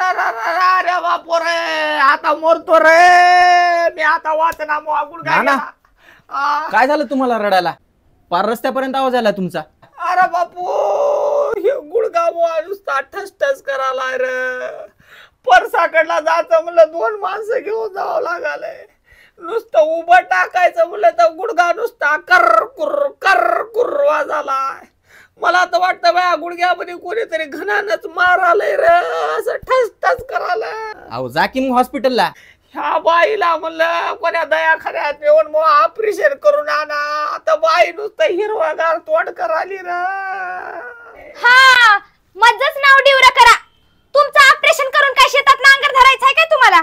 अरे बापू रे, आता मरतो रे मी, आता वाचना गुडघा नाना. गेला. काय झालं तुम्हाला रडायला? पार रस्त्यापर्यंत आवाज आला तुमचा. अरे बापू, हे गुडघा नुसता ठस ठस करायला रे. परसाकडला जायचं म्हणलं 2 माणसं घेऊन जावं लागालंय. नुसतं उभं टाकायचं म्हणलं तर गुडघा नुसता कर कुर्र वाजालाय. मला तर वाटतं बाया गुडघ्यामध्ये कोणीतरी घणानच मार आलंय रे, असं ठस ठस करायला. अहो जा की मग हॉस्पिटलला. ह्या बाईला म्हणलं कोण्या दयाखान्यात येऊन मग ऑपरेशन करून आणा. आता बाई नुसतं हिरवागार तोंड कराली रे. हा, माझंच नाव डिवरा करा. तुमचं ऑपरेशन करून काय शेतात नांगर धरायचंय काय तुम्हाला?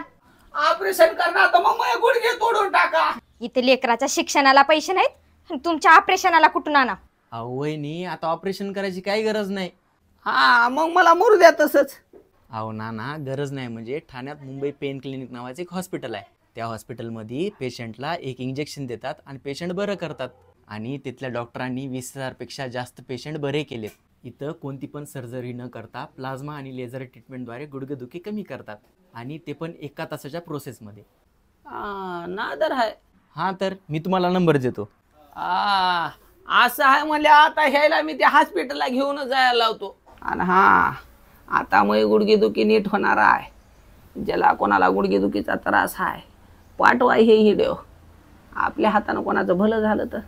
ऑपरेशन करणार तर मग माझे गुडघे तोडून टाका. इथे लेकराच्या शिक्षणाला पैसे नाहीत, तुमच्या ऑपरेशनाला कुठून आणा? अहो वहिनी, आता ऑपरेशन करायची काही गरज नाही. हा, मग मला मरू द्या तसंच. अहो नाना, गरज नाही म्हणजे ठाण्यात मुंबई पेन क्लिनिक नावाचं एक हॉस्पिटल आहे. त्या हॉस्पिटलमध्ये पेशंटला एक इंजेक्शन देतात आणि पेशंट बरं करतात. आणि तिथल्या डॉक्टरांनी 20,000 पेक्षा जास्त पेशंट बरे केलेत. इथं कोणती पण सर्जरी न करता प्लाझ्मा आणि लेझर ट्रीटमेंटद्वारे गुडघेदुखी कमी करतात, आणि ते पण 1 तासाच्या प्रोसेसमध्ये. नादर आहे. हां, तर मी तुम्हाला नंबर देतो. असं आहे म्हणजे आता ह्याला मी त्या हॉस्पिटलला घेऊन जायला लावतो. आणि हा, आता मग गुडघेदुखी नीट होणार आहे. ज्याला कोणाला गुडघेदुखीचा त्रास आहे, पाठवा हे व्हिडिओ. आपल्या हातानं कोणाचं भलं झालं तर